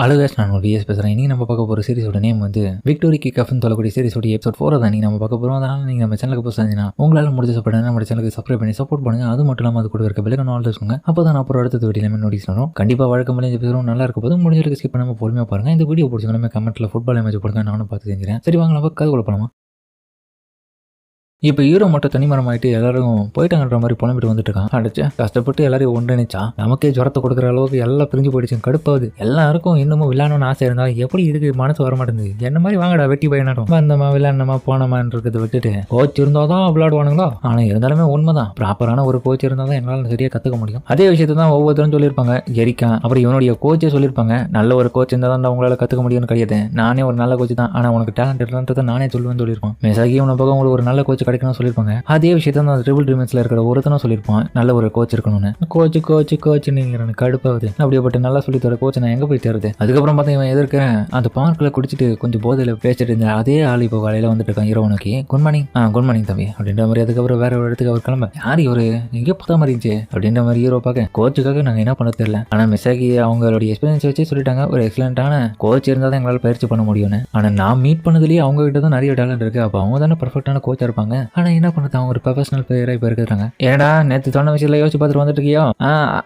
அழகாஸ் நான் ஒரு விஎஸ் பேசுகிறேன். இன்றைக்கி நம்ம பார்க்க போகிற சீரிஸோட நேம் வந்து விக்டோரி கிக்அப்னு சொல்லக்கூடிய சீரிஸோட எபிசோட் 4 தான் நீங்கள் நம்ம பார்க்க போகிறோம். அதனால் நீங்கள் நம்ம சேனலுக்கு போய் செஞ்சீங்கன்னா உங்களால் முடிஞ்ச சப்போர்ட் நம்ம சேனலுக்கு சப்ஸ்கிரைப் பண்ணி சப்போர்ட் பண்ணுங்கள். அது மட்டும் இல்லாமல் அது கூட இருக்க பெல்லைக்கான ஆல் இருக்குங்க. அப்போ தான் அப்புறம் அடுத்த வீடியோவில் நோட்டீஸ் வரும். கண்டிப்பாக வழக்கம் போல இந்த எபிசோட் நல்லா இருக்க போது முடிஞ்சளவுக்கு ஸ்கிப் பண்ணாமல் பொறுமையாக பாருங்கள். இந்த வீடியோ பிடிச்சிங்கன்னா கமெண்ட்டில் ஃபுட்பால் இமேஜ் போடுங்க, நானும் பார்த்து செஞ்சுறேன். சரி வாங்க நம்ம கதை குழப்பலாமா. இப்போ ஹீரோ மட்டும் தனிமரம் ஆகிட்டு எல்லாரும் போயிட்டாங்கன்ற மாதிரி புலம்பிட்டு வந்துட்டு இருக்கான். அடிச்சு கஷ்டப்பட்டு எல்லாரையும் ஒன்றிணைச்சா நமக்கே ஜுரத்தை கொடுக்குற அளவுக்கு எல்லாம் பிரிஞ்சு போயிடுச்சு. கடுப்பாவது எல்லாருக்கும் இன்னமும் விளையாடணும்னு ஆசை இருந்தாலும் எப்படி இதுக்கு மனசு வர மாட்டேங்குது. என்ன மாதிரி வாங்கடா வெட்டி பயனாட்டம் வந்தமா விளையாடணுமா போனமான்றதை விட்டுட்டு கோச் இருந்தாதான் விளையாடுவானுங்களா. ஆனால் இருந்தாலுமே உண்மைதான், ப்ராப்பரான ஒரு கோச் இருந்தால் தான் எங்களால் சரியாக கற்றுக்க முடியும். அதே விஷயத்தை தான் ஒவ்வொருத்தரும் சொல்லியிருப்பாங்க. எரிக்கா அப்புறம் இவனுடைய கோச்சே சொல்லியிருப்பாங்க, நல்ல ஒரு கோச் இருந்தால் தான் உங்களால் கற்றுக்க முடியும்னு கிடையாது. நானே ஒரு நல்ல கோச் தான், ஆனால் உனக்கு டேலண்ட் இல்லைன்றதை நானே சொல்லுவேன்னு சொல்லியிருப்பான். மெசாகி உன பக்கம் உங்களுக்கு ஒரு நல்ல கோச் கிடைக்கணும்னு சொல்லியிருப்பாங்க. அதே விஷயத்த அந்த ட்ரிபிள் ட்ரீம்ஸ்ல இருக்கிற ஒருத்தனும் சொல்லியிருப்பான், நல்ல ஒரு கோச் இருக்கணும்னு. கோச் நீங்க கடுப்பாகுது. அப்படியேப்பட்டு நல்லா சொல்லி தர கோச் நான் எங்க போய் தருது. அதுக்கப்புறம் பார்த்தா இவன் எதிர்க்க அந்த பார்க்கில் குடிச்சிட்டு கொஞ்சம் போதையில பேசிட்டு இருந்த அதே ஆள் இப்போ காலையில வந்துட்டு இருக்கான். இரவனுக்கு குட் மார்னிங் தம்பி அப்படின்ற மாதிரி. அதுக்கப்புறம் வேற ஒரு இடத்துக்கு அவர் கிளம்ப யார் இவரு எங்கேயோ பார்த்தா மாதிரி இருந்துச்சு அப்படின்ற மாதிரி ஹீரோ பார்க்க கோச்சுக்காக நாங்கள் என்ன பண்ண தெரியல. ஆனால் மெசாகி அவங்களுடைய எக்ஸ்பீரியன்ஸ் வச்சு சொல்லிட்டாங்க, ஒரு எக்ஸலண்டான கோச் இருந்தால் தான் எங்களால் பயிற்சி பண்ண முடியும்னு. ஆனால் நான் மீட் பண்ணதுலேயே அவங்க கிட்ட தான் நிறைய டேலண்ட் இருக்கு. அப்போ அவங்க தானே பர்ஃபெக்டான கோச்சா இருப்பாங்க. ஆனால் என்ன பண்ண அவங்க ஒரு ப்ரொஃபஷனல் பிளேயரா இப்போ இருக்கிறாங்க. ஏடா நேற்று சொன்ன விஷயத்துல யோசிச்சு பார்த்துட்டு வந்துட்டு இருக்கியோ.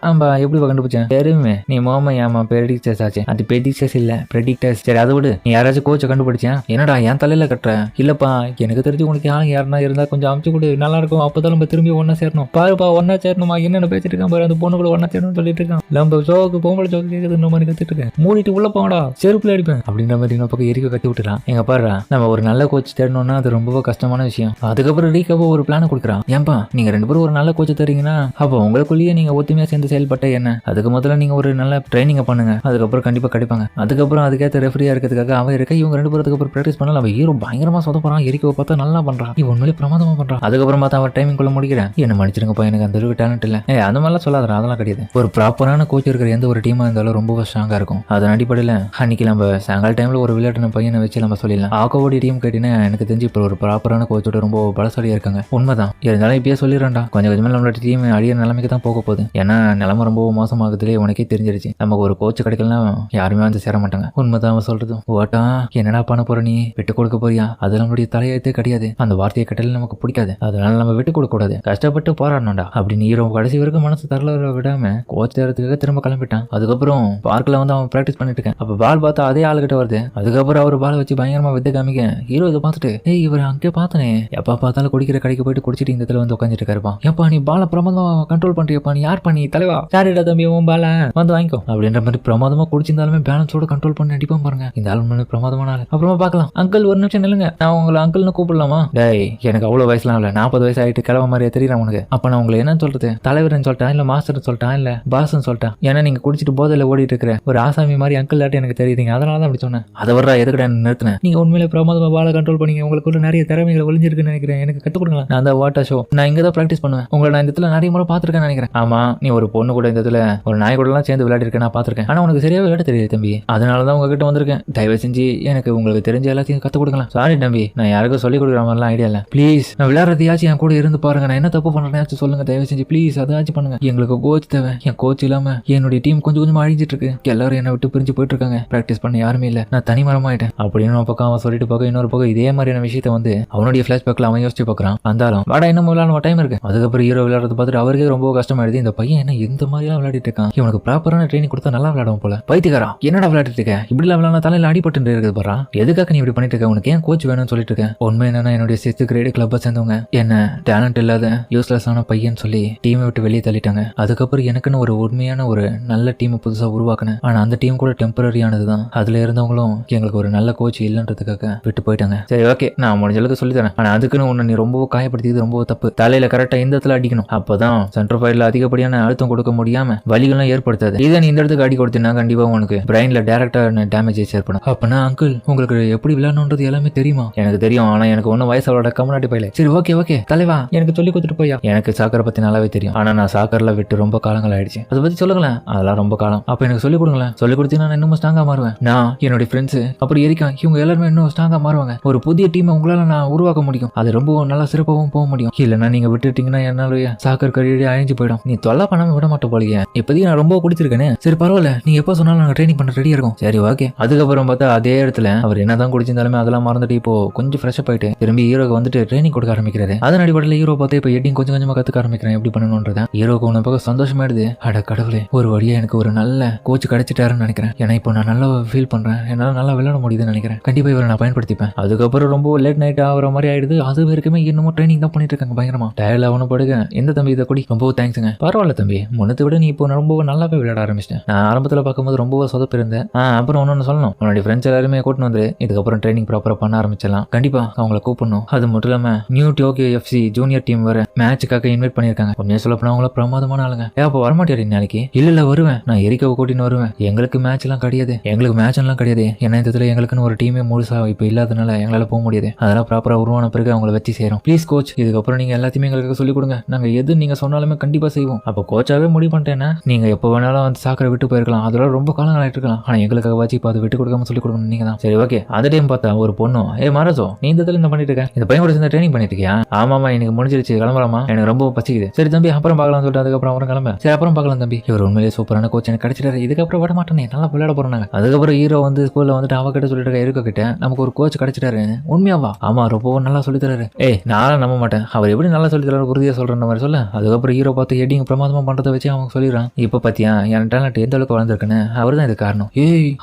ஆம்பா எப்படி கண்டுபிடிச்சேன் தெரியுமே. நீ மோமா ப்ரெடிக்டர்ஸ் ஆச்சு. அது ப்ரெடிக்டர்ஸ் இல்ல ப்ரெடிக்டர்ஸ். சரி அதை விடு, நீ யாராச்சும் கோச்சை கண்டுபிடிச்சேன். என்னடா என் தலையில கட்டுற? இல்லப்பா எனக்கு தெரிஞ்சு உனக்கு யாருன்னா இருந்தா கொஞ்சம் அமுச்சு கொடு, நல்லா இருக்கும். அப்பதான் நம்ம திரும்பி ஒன்னா சேரணும். பாருப்பா ஒன்னா சேரணுமா என்னென்ன பேசிட்டு இருக்கான் பாரு. அந்த பொண்ணு கூட ஒன்னா சேரணும்னு சொல்லிட்டு இருக்கான். நம்ம சோக்கு பொம்பளை சோக்கு கேட்குது இந்த மாதிரி கத்துட்டு இருக்கேன். மூடிட்டு உள்ள போங்கடா செருப்புல அடிப்பேன் அப்படின்ற மாதிரி இன்னும் பக்கம் எரிக்க கத்தி விட்டுறான். எங்க பாரு நம்ம ஒரு நல்ல கோச் தேடணும்னா அது ரொம்ப கஷ்டமான விஷயம். அதுக்கப்புறம் ரீக்காவோ ஒரு பிளான் கொடுக்குறான். ஏன்பா நீங்க ரெண்டு பேரும் ஒரு நல்ல கோச் தரீங்கன்னா அப்போ உங்களுக்குள்ளேயே நீங்க ஒத்துமையா சேர்ந்து செயல்பட்ட என்ன, அதுக்கு முதல்ல நீங்க ஒரு நல்ல ட்ரைனிங் பண்ணுங்க, அதுக்கப்புறம் கண்டிப்பா கிடைப்பாங்க. அதுக்கப்புறம் அதுக்கேற்ற ரெஃபரியா இருக்கிறதுக்காக அவன் இருக்க இவங்க ரெண்டு பேருக்கு அப்புறம் பிராக்டிஸ் பண்ணல. அவன் ஹீரோ பயங்கரமா சொதப்படுறான். எரிக்கவை பார்த்தா நல்லா பண்றான், இவன் உண்மையிலே பிரமாதமா பண்றான். அதுக்கப்புறம் பார்த்தா அவன் டைமிங் கொள்ள முடிக்கிறேன். என்ன மன்னிச்சிருங்கப்பா எனக்கு அந்த அளவுக்கு டேலண்ட் இல்ல. அந்த மாதிரிலாம் சொல்லாத, அதெல்லாம் கிடையாது. ஒரு ப்ராப்பரான கோச் இருக்கிற எந்த ஒரு டீமா இருந்தாலும் ரொம்ப ஸ்ட்ராங்கா இருக்கும். அதன் அடிப்படையில் அன்னைக்கு நம்ம சாயங்கால டைம்ல ஒரு விளையாட்டு பையனை வச்சு நம்ம சொல்லிடலாம். ஆக்கோடி டீம் கேட்டீங்கன்னா எனக்கு தெரிஞ்சு இப்போ ஒரு ப்ராப்பரான கோச்சோட ரொம்ப பலசாலியா இருக்காங்க. உண்மைதான், இருந்தாலும் இப்பயே சொல்லிடுறேன்டா, கொஞ்சம் கொஞ்சமாக நம்மளோட டீம் அழிய நிலைமைக்கு தான் போக போகுது. ஏன்னா நிலைமை ரொம்ப மோசமாகுதுலேயே உனக்கே தெரிஞ்சிருச்சு. நமக்கு ஒரு கோச் கிடைக்கலாம் யாருமே வந்து சேர மாட்டாங்க. உண்மைதான் அவன் சொல்றது. ஓட்டா என்னடா பண்ண போற, நீ விட்டு கொடுக்க போறியா? அது நம்மளுடைய தலையெழுத்தே கிடையாது. அந்த வார்த்தையை கட்டல நமக்கு பிடிக்காது, அதனால நம்ம விட்டு கொடுக்க கூடாது, கஷ்டப்பட்டு போராடணும்டா அப்படின்னு ஹீரோ கடைசி வரைக்கும் மனசு தரல விடாம கோச் தேர்றதுக்காக திரும்ப கிளம்பிட்டான். அதுக்கப்புறம் பார்க்ல வந்து அவன் பிராக்டிஸ் பண்ணிட்டு இருக்கேன். அப்ப பால் பார்த்தா அதே ஆளுகிட்ட வருது. அதுக்கப்புறம் அவர் பால் வச்சு பயங்கரமா வித்து காமிக்க ஹீரோ இதை பார்த்துட்டு ஏய் இவர் அங்கே பார்த்தனே, எப்ப பார்த்தாலும் குடிக்கிற கடைக்கு போயிட்டு குடிச்சிட்டு இந்த இடத்துல வந்து உட்காந்துட்டு இருக்காருப்பா. ஏப்பா நீ பால பிரமாதமா கண்ட்ரோல் பண்றியப்பா, நீ யார் பண்ணி தலைவா சாரிடா தம்பி உன் பால வந்து வாங்கிக்கோ அப்படின்ற மாதிரி பிரமாதமா குடிச்சிருந்தாலுமே பேலன்ஸோட கண்ட்ரோல் பண்ணி அடிப்பான் பாருங்க. இந்த ஆள் பிரமாதமான ஆள். அப்புறமா பார்க்கலாம். அங்கிள் ஒரு நிமிஷம் நில்லுங்க, நான் உங்களை அங்கிள்னு கூப்பிடலாமா? டேய் எனக்கு அவ்வளவு வயசுலாம் இல்ல, 40 வயசு ஆயிட்டு கிளம்ப மாதிரியே தெரியுறேன் உனக்கு. அப்ப நான் உங்களை என்ன சொல்றது, தலைவர்னு சொல்லிட்டேன் இல்ல மாஸ்டர் சொல்லிட்டேன் இல்ல பாஸ்ன்னு சொல்லிட்டேன். ஏன்னா நீங்க குடிச்சிட்டு போதையில ஓடிட்டு இருக்கிற ஒரு ஆசாமி மாதிரி அங்கிள் ஆட்டி எனக்கு தெரியுதுங்க, அதனால தான் அப்படி சொன்னேன். அதை வர்றா எதுக்கடா நிறுத்தினேன். நீங்க உண்மையிலே பிரமாதமா பால கண்ட்ரோல் பண்ணீங்க, உங்களுக்குள்ள நிறைய திறமைகளை ஒளிஞ்சிருக்குன்னு நினைக்கிறேன். எனக்கு கற்றுக் கொடுங்க. நான் அந்த வாட்டர் ஷோ நான் இங்க தான் பிராக்டிஸ் பண்ணுவேன். உங்களை நான் இந்த இடத்துல நிறைய முறை பார்த்துருக்கேன்னு நினைக்கிறேன். ஆமா நீ ஒரு பொண்ணு கூட இந்த இடத்துல ஒரு நாய் கூட எல்லாம் சேர்ந்து விளையாடி இருக்கேன், நான் பார்த்துருக்கேன். ஆனா உனக்கு சரியா விளையாட தெரியாது தம்பி, அதனாலதான் உங்ககிட்ட வந்திருக்கேன். தயவு செஞ்சு எனக்கு உங்களுக்கு தெரிஞ்ச எல்லாத்தையும் கற்றுக் கொடுக்கலாம். சாரி தம்பி, நான் யாருக்கும் சொல்லிக் கொடுக்குற மாதிரிலாம் ஐடியா இல்லை. ப்ளீஸ் நான் விளையாடுறதையாச்சும் என் கூட இருந்து பாருங்க. நான் என்ன தப்பு பண்றேன்னு சொல்லுங்க தயவு செஞ்சு ப்ளீஸ், அதாச்சும் பண்ணுங்க. எங்களுக்கு கோச் தேவை. என் கோச் இல்லாம என்னுடைய டீம் கொஞ்சம் கொஞ்சமா அழிஞ்சிட்டு இருக்கு. எல்லாரும் என்னை விட்டு பிரிஞ்சு போயிட்டு இருக்காங்க. பிராக்டிஸ் பண்ண யாருமே இல்லை, நான் தனி மரமாயிட்டேன் அப்படின்னு ஒரு பக்கம் அவன் சொல்லிட்டு போக இன்னொரு பக்கம் இதே மாதிரியான விஷயத்த வந்து அவனுடைய ஃபிளாஷ்பேக்ல அவன் யோசிச்சு பார்க்கறான். வந்தாலும் வாடா இன்னும் விளையாட டைம் இருக்கு. அதுக்கப்புறம் ஹீரோ விளையாடுறது பார்த்துட்டு அவருக்கே ரொம்ப கஷ்டமாயிடுது. இந்த பையன் என்ன எந்த மாதிரிலாம் விளையாடிட்டு இருக்கான், இவனுக்கு ப்ராப்பரான ட்ரைனிங் கொடுத்தா நல்லா விளையாடும் போல. பைத்தியக்காரா என்னடா விளையாடிட்டு இருக்க, இப்படி விளையாட தலையில அடிபட்டு இருக்குது பாரா, எதுக்காக நீ இப்படி பண்ணிட்டு இருக்க, உனக்கு ஏன் கோச் வேணும்னு சொல்லிட்டு இருக்கேன். உண்மை என்னன்னா என்னுடைய 6th கிரேட் கிளப்பை சேர்ந்தவங்க என்ன டேலண்ட் இல்லாத யூஸ்லெஸ்ஸான பையன் சொல்லி டீமை விட்டு வெளியே தள்ளிட்டாங்க. அதுக்கப்புறம் எனக்குன்னு ஒரு உண்மையான ஒரு நல்ல டீமை புதுசா உருவாக்கினேன். ஆனா அந்த டீம் கூட டெம்பரரியானது தான். அதுல இருந்தவங்களும் எங்களுக்கு ஒரு நல்ல கோச் இல்லைன்றதுக்காக விட்டு போயிட்டாங்க. சரி ஓகே நான் முடிஞ்ச அளவுக்கு சொல்லி தரேன். ஆனா அதுக்குன்னு உன்னை நீ ரொம்ப காயப்படுத்தியது ரொம்ப தப்பு. தலையில கரெக்டா இந்த இடத்துல அடிக்கணும், அப்பதான் சென்டர் ஃபைல்ல அதிகப்படியான அழுத்தம் கொடுக்க முடியாம வலிகளும் ஏற்படுத்தாது. இதை நீ இந்த இடத்துக்கு அடி கொடுத்தீங்கன்னா கண்டிப்பா உனக்கு பிரெயின்ல டைரக்டா டேமேஜஸ் ஏற்படும். அப்பனா அங்கிள் உங்களுக்கு எப்படி விளையாடணுன்றது எல்லாமே தெரியுமா? எனக்கு தெரியும், ஆனா எனக்கு ஒன்னும் வயசாவோட கம்யூனிட்டி பையில. சரி ஓகே தலைவா எனக்கு சொல்லி கொடுத்துட்டு போயா. எனக்கு சாக்கரை பத்தி நல்லாவே தெரியும், ஆனா நான் சாக்கர்ல விட்டு ரொம்ப காலங்கள் ஆயிடுச்சு. அதை பத்தி சொல்லுங்களேன். அதெல்லாம் ரொம்ப காலம். அப்ப எனக்கு சொல்லி கொடுங்களேன். சொல்லி கொடுத்தீங்கன்னா நான் இன்னும் ஸ்ட்ராங்கா மாறுவேன். நான் என்னுடைய ஃப்ரெண்ட்ஸ் அப்படி இருக்கேன், இவங்க எல்லாருமே இன்னும் ஸ்ட்ராங்கா மாறுவாங்க. ஒரு புதிய டீமை உங்களால நான் உருவாக்க முடியும். அது ரொம்ப நல்லா சிறப்பாகவும் போக முடியும். இல்லைன்னா நீங்க விட்டுட்டீங்கன்னா என்னால சாக்கர் கரியரே அழிஞ்சு போயிடும். நீ தொல்லை பண்ணாம விட மாட்டோம் போலியே. இப்போதைக்கு நான் ரொம்ப குடிச்சிருக்கேனே. சரி பரவாயில்ல, நீங்க எப்போ சொன்னாலும் நாங்கள் ட்ரைனிங் பண்ண ரெடியா இருக்கும். சரி ஓகே. அதுக்கப்புறம் பார்த்தா அதே இடத்துல அவர் என்னதான் குடிச்சிருந்தாலுமே அதெல்லாம் மறந்துட்டு இப்போ கொஞ்சம் ஃப்ரெஷ் அப் ஆயிட்டு திரும்பி ஹீரோக்கு வந்துட்டு ட்ரைனிங் கொடுக்க ஆரம்பிக்கிறாரு. அதன் அடிப்படையில் ஹீரோ பார்த்து இப்போ எடிங் கொஞ்சம் கொஞ்சமா கத்துக்க ஆரம்பிக்கிறேன் எப்படி பண்ணணும்ன்றத. ஹீரோக்கு ஒன்று பக்கம் சந்தோஷமாயிடுது. அட கடவுளே, ஒரு வழியா எனக்கு ஒரு நல்ல கோச் கிடைச்சிட்டாருன்னு நினைக்கிறேன். ஏன்னா இப்போ நான் நல்லா ஃபீல் பண்றேன், என்னால நல்லா விளையாட முடியுதுன்னு நினைக்கிறேன். கண்டிப்பா இவரை நான் பயன்படுத்திப்பேன். அதுக்கப்புறம் ரொம்ப லேட் நைட் ஆகிற மாதிரி ஆயிடுது. அது வரைக்குமே இன்னமும் ட்ரைனிங் தான் பண்ணிட்டு இருக்காங்க பயங்கரமா. டயர்ல அவனு படுங்க. எந்த தம்பி இதை குடி, ரொம்ப தேங்க்ஸுங்க. பரவாயில்ல தம்பி, முன்னத்தை விட நீ இப்போ ரொம்ப நல்லாவே விளையாட ஆரம்பிச்சிட்டேன். நான் ஆரம்பத்தில் பார்க்கும்போது ரொம்ப சொதப்பு இருந்தேன். அப்புறம் ஒன்று சொல்லணும், உன்னுடைய ஃப்ரெண்ட்ஸ் எல்லாருமே கூட்டின்னு வந்து இதுக்கப்புறம் ட்ரைனிங் ப்ராப்பராக பண்ண ஆரம்பிச்சிடலாம். கண்டிப்பா அவங்கள கூப்பிடணும். அது மட்டும் இல்லாம new Tokyo FC junior team வர மேட்சுக்காக இன்வைட் பண்ணியிருக்காங்க. உண்மையை சொல்ல போனா அவங்கள பிரமாதமான ஆளுங்க. அப்போ வரமாட்டேன் நாளைக்கு? இல்ல வருவேன், நான் எரிக்காவை கூட்டின்னு வருவேன். எங்களுக்கு மேட்ச் எல்லாம் கிடையாது, எங்களுக்கு மேட்ச் எல்லாம் கிடையாது. ஏன்னா இந்த எங்களுக்குன்னு ஒரு டீமே முழுசா இப்போ இல்லாதனால எங்களால போக முடியாது. அதெல்லாம் ப்ராப்பரா உருவான பிறகு அவங்கள வச்சு செய்யறோம். ப்ளீஸ் கோச், இதுக்கப்புறம் நீங்க எல்லாத்தையுமே எங்களுக்கு சொல்லிக் கொடுங்க. நாங்க எது நீங்க சொன்னாலுமே கண்டிப்பா செய்வோம். அப்போ கோச்சாவே முடிவு பண்ணிட்டேன்னா நீங்க எப்போ வேணாலும் வந்து சாக்கரை விட்டு போயிருக்கலாம். அதெல்லாம் ரொம்ப காலம் ஆயிட்டு இருக்கலாம். ஆனா எங்களுக்காக வச்சு இப்போ அதை விட்டு கொடுக்காம சொல்லிக் கொடுக்கணும் நீங்க தான். சரி ஓகே. அந்த டைம் பார்த்தா ஒரு பொண்ணும், மரசோ நீ இந்த என்ன பண்ணிட்டு இருக்க? இந்த பையன் கூட சேர்ந்து ட்ரைனிங் பண்ணிட்டு இருக்கியா? ஆமாமா, எனக்கு முடிஞ்சிருச்சு, கிளம்பலாமா? எனக்கு ரொம்ப பசிக்குது. சரி தம்பி அப்புறம் பார்க்கலாம் சொல்லிட்டு அதுக்கப்புறம் அவரும் கிளம்ப. சரி அப்புறம் பார்க்கலாம் தம்பி. இவர் உண்மையிலேயே சூப்பரான கோச் எனக்கு கிடைச்சிட்டாரு. இதுக்கப்புறம் விட மாட்டேனே, நல்லா விளையாட போறாங்க. அதுக்கப்புறம் ஹீரோ வந்து ஸ்கூல்ல வந்துட்டு அவகிட்ட சொல்லிட்டு இருக்க கிட்ட நமக்கு ஒரு கோச் கிடைச்சிட்டாரு. உண்மையாவா? ஆமா, ரொம்ப நல்லா சொல்லி தராரு. நானும் நம்ப மாட்டேன், அவர் எப்படி நல்லா சொல்லி தராரு உறுதியா சொல்ற மாதிரி சொல்ல. அதுக்கப்புறம் ஹீரோ பார்த்து ஹெட்டிங் பிரமாதமா பண்றதை வச்சு அவங்க சொல்லிடுறான். இப்ப பாத்தியா என் டேலண்ட் எந்த அளவுக்கு வளர்ந்துருக்குன்னு. அவர் தான் இது காரணம்.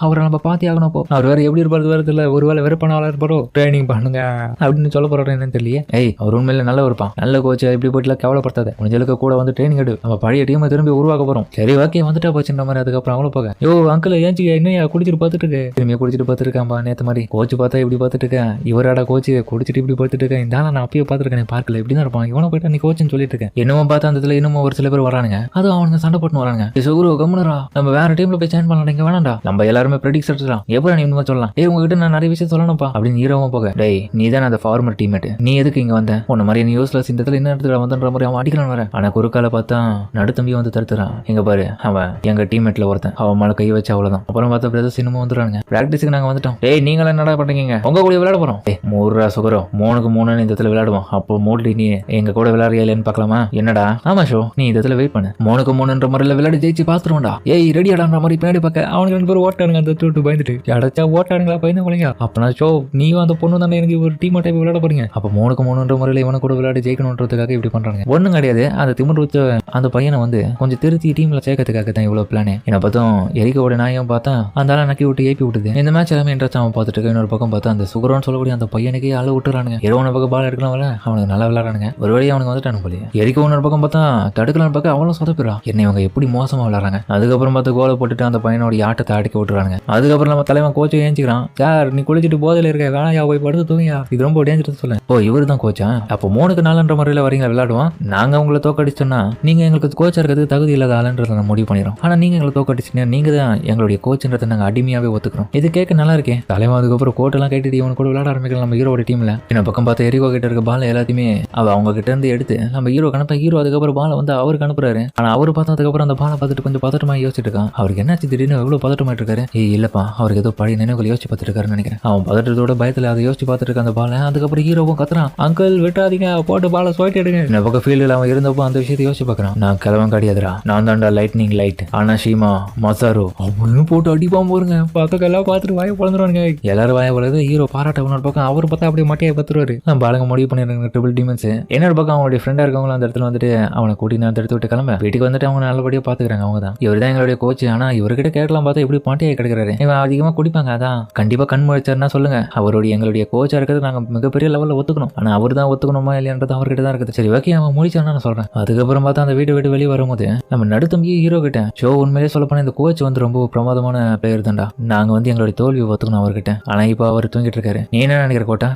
அவரை நம்ம பாத்தி ஆகணும். போ, அவர் வேற எப்படி இருப்பாரு வேற தெரியல. ஒருவேளை வெறுப்பான இருப்பாரோ, ட்ரைனிங் பண்ணுங்க அப்படின்னு சொல்ல போறோம் என்னன்னு தெரியல. அவர் உண்மையில நல்ல இருப்பான், நல்ல கோச். இப்படி போயிட்டு கவலைப்படுத்தாத, முடிஞ்சளவுக்கு கூட வந்து ட்ரைனிங் எடு. நம்ம பழைய டீமை திரும்பி உருவாக்க போறோம். சரி ஓகே, வந்துட்டா போச்சுன்ற மாதிரி. அதுக்கப்புறம் அவங்கள போக அங்கிள் ஏஞ்சி என்ன குடிச்சிட்டு பார்த்துட்டு இருக்கு, திரும்பியா குடிச்சிட்டு பார்த்துருக்காம்பா. நேற்று மாதிரி கோச்சு பார்த்தா இப்படி பார்த்துட்டு இருக்கேன். இவராட கோச்சு குடிச்சிட்டு இப்படி பார்த்துட்டு இருக்கேன். இந்த நான் அப்பயே பார்த்துருக்கேன், பார்க்கல இப்படி தான் இருப்பான். இவனை போயிட்டு நீ கோச்சுன்னு சொல்லிட்டு இருக்கேன். என்னமோ பார்த்தா அந்த இடத்துல இன்னமும் ஒரு சில பேர் வரானுங்க. அதுவும் அவனுங்க சண்டை போட்டு வரானுங்க. சுகுரு கம்முனரா, நம்ம வேற டீம்ல போய் ஜாயின் பண்ணலாம். இங்க வேணாண்டா, நம்ம எல்லாருமே ப்ரெடிக்ட் தான். எப்போ நீ இன்னும் சொல்லலாம், உங்ககிட்ட நான் நிறைய விஷயம் சொல்லணும்ப்பா அப்படின்னு ஹீரோவும் போக. டேய் நீ தான் அந்த ஃபார்மர் டீம்மேட், நீ எதுக்கு இங்க வந்த? உன்ன மாதிரி நீ யூஸ்லெஸ், இந்த இடத்துல என்ன இடத்துல வந்தன்ற மாதிரி அவன் அடிக்கிறான் வர. ஆனா குறுக்கால பார்த்தா நடுத்தம்பி வந்து தடுத்துறான். எங்க பாரு, அவன் எங்க டீம்மேட்ல ஒருத்தன், அவன் மேல கை வச்சு அவ்வளவுதான். அப்புறம் பார்த்தா பிரதர்ஸ் இன்னமும் வந்துடுறாங்க. பிராக்டிஸுக்கு நாங்க வந்துட்டோம். நீங்க என்னடா பண்றீங்க? உங்க கூட விளையாட போறோம். மூர்ரா சுகரோ 3-3 இந்த இடத்துல விளையாடுவோம். அப்போ மூட்லி நீ எங்க கூட விளையாடுறியா இல்லைன்னு பார்க்கலாமா? என்னடா? ஆமா ஷோ, நீ இந்த இடத்துல வெயிட் பண்ணு. 3-3ன்ற முறையில் விளையாடி ஜெயிச்சு பாத்துருவோம்டா. ரெடியாடான்ற மாதிரி பின்னாடி பார்க்க அவனுக்கு 2 பேர் ஓட்டானுங்க. அந்த தூட்டு பயந்துட்டு அடைச்சா ஓட்டானுங்களா பயந்து போலீங்க. அப்பனா ஷோ நீயும் அந்த பொண்ணு தானே எனக்கு ஒரு டீம் டைப் விளையாட போறீங்க. அப்போ 3-3ன்ற முறையில் இவனை கூட விளையாடி ஜெயிக்கணுன்றதுக்காக இப்படி பண்றாங்க. ஒண்ணும் கிடையாது, அந்த திமிர் வச்ச அந்த பையனை வந்து கொஞ்சம் திருத்தி டீம்ல சேர்க்கறதுக்காக தான் இவ்வளவு பிளானே. என்ன பார்த்தோம் எரிக்கோட நாயம் பார்த்தா அந்த ஆளை நக்கி விட்டு ஏப்பி விட்டுது. இந்த மேட்ச் எல்லாமே இன்ட்ரெஸ்ட் அவன் பார்த்துட்டு இருக்க. இன்னொரு பக்கம் பார்த்தா அந்த சுகரோன்னு சொல்லக்கூடிய அந்த பையனுக்கே ஆள விட்டுறானுங்க. இரவு பக்கம் பால் எடுக்கலாம் அவனுக்கு நல்லா விளையாடுறானுங்க. ஒரு வழியாக அவனுக்கு வந்துட்டானு போலி. எரிக்க ஒன்னொரு பக்கம் பார்த்தா தடுக்கலாம் பார்க்க அவ்வளவு சொதப்பிடா. என்ன இவங்க எப்படி மோசமா விளையாடுறாங்க. அதுக்கப்புறம் பார்த்து கோலை போட்டுட்டு அந்த பையனோட ஆட்டத்தை அடிக்க விட்டுறானுங்க. அதுக்கப்புறம் நம்ம தலைவன் கோச்சை ஏஞ்சிக்கிறான். சார் நீ குளிச்சுட்டு போதையில இருக்க, வேணா போய் படுத்து தூங்கியா, இது ரொம்ப டேஞ்சரஸ் சொல்ல. இவர் தான் கோச்சா? அப்போ 3-4 முறையில் வரீங்க விளையாடுவோம். நாங்க உங்களை தோக்கடிச்சோம்னா நீங்க எங்களுக்கு கோச்சா இருக்கிறதுக்கு தகுதி இல்லாத ஆளுன்றதை நான் முடிவு பண்ணிடுறோம். ஆனா நீங்க எங்களை தோக்கடிச்சீங்க, நீங்க தான் எங்களுடைய கோச்சுன்றதை நாங்க அடிமையாவே ஒத்துக்கிறோம். இது கேட்க நல்லா இருக்கேன். தலைவன் அதுக்கப்புறம் கோட்டெல்லாம் கேட்டுட்டு இவன் கூட விளையாட ஆரம்பிக்கலாம் நம்ம ஹீரோட டீம்ல. என்ன பக்கம் பார்த்து எரிகோ கிட்ட இருக்க பால் எல்லாத்தையுமே அவங்க கிட்ட இருந்து எடுத்து நம்ம ஹீரோ அனுப்ப. ஹீரோ அதுக்கப்புறம் பாலை வந்து அவருக்கு அனுப்புறாரு. ஆனா அவரு பார்த்தா அதுக்கப்புறம் அந்த பாலை பார்த்துட்டு கொஞ்சம் பதட்டமா யோசிச்சுட்டு இருக்கான். அவருக்கு என்னாச்சு திடீர்னு எவ்வளவு பதட்டமாயிட்டு இருக்காரு. இல்லப்பா அவருக்கு ஏதோ பழைய நினைவுகள் யோசிச்சு பார்த்துட்டு இருக்காருன்னு நினைக்கிறேன். அவன் பதட்டத்தோட பயத்துல அதை யோசிச்சு பார்த்துட்டு இருக்க அந்த பாலை. அதுக்கப்புறம் ஹீரோவும் கத்துறான், அங்கிள் விட்டாதீங்க, போட்டு பாலை போயிட்டு எடுங்க. இந்த பக்கம் ஃபீல்டில் அவன் இருந்தப்போ அந்த விஷயத்தை யோசிச்சு பார்க்கறான். நான் கிழவன் கிடையாதுரா, நான் தான்டா லைட்னிங் லைட். ஆனா ஷீமா மசாரோ அவனும் போட்டு அடிப்பான் போருங்க. பக்கெல்லாம் பார்த்துட்டு வாயை பழந்துருவானுங்க. எல்லாரும் வாயை பழது. ஹீரோ பாராட்ட உன்னோட பக்கம் அவர் பார்த்தா அப்படியே மட்டையை பத்துருவாரு. பாலங்க முடிவு பண்ணிருக்காங்க ட்ரிபிள் டீமன்ஸ். என்னோட பக்கம் அவங்களுடைய ஃப்ரெண்டா இருக்கவங்களும் அந்த இடத்துல வந்துட்டு அவனை கூட்டின்னு அந்த இடத்த விட்டு கிளம்ப. வீட்டுக்கு வந்துட்டு அவங்க நல்லபடியா பாத்துக்கிறாங்க. அவங்க தான் இவர் தான் எங்களுடைய கோச். ஆனா இவர்கிட்ட கேட்கலாம் பார்த்தா இப்படி பாட்டியை கிடைக்கிறாரு. இவன் அதிகமா குடிப்பாங்க. அதான் கண்டிப்பா கண் முழிச்சாருன்னா சொல்லுங்க, அவருடைய எங்களுடைய கோச்சா இருக்கிறது நாங்க மிகப்பெரிய லெவலில் ஒத்துக்கணும். ஆனா அவர் தான் ஒத்துக்கணுமா இல்லையான்றது அவர்கிட்ட தான் இருக்குது. சரி ஓகே, அவன் முடிச்சான்னு நான் சொல்றேன். அதுக்கப்புறம் பார்த்தா அந்த வீட்டை விட்டு வெளியே வரும்போது நம்ம நடுத்தம்பி ஹீரோ கிட்ட ஷோ உண்மையிலே சொல்ல போனா இந்த கோச் வந்து ரொம்ப பிரமாதமான பிளேயர் தான்டா, நாங்க வந்து எங்களுடைய தோல்வியை ஒத்துக்கணும் அவர்கிட்ட. ஆனா இப்போ அவர் தூங்கிட்டு இருக்காரு. நீ என்ன நினைக்கிற கோட்டா?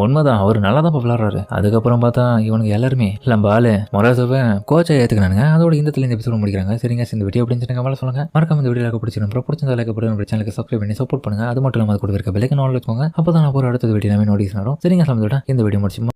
உண்மைதான், அவர் நல்லா தான் விளையாடுறாரு. அதுக்கப்புறம் பார்த்தா இவனுக்கு எல்லாருமே நம்ம ஆளு மொராசோவை கோச்சை ஏத்துக்கிறானுங்க. அதோட இந்த எபிசோட் முடிக்கிறாங்க. சரிங்க, இந்த வீடியோ அப்படின்னு சொல்லி சொல்லுங்க. மறக்காம இந்த வீடியோ பிடிச்சிருந்தா லைக் போட்டு சேனலுக்கு சப்ஸ்கிரைப் பண்ணி சப்போர்ட் பண்ணுங்க. அது மட்டும் இல்லாம கூட இருக்க பெல்லைக்கன் ஆன்ல வச்சுக்கோங்க. அப்பதான் நான் ஒரு அடுத்த வீடியோ நோட்டீஸ் வரும். சரிங்க, இந்த வீடியோ முடிச்சு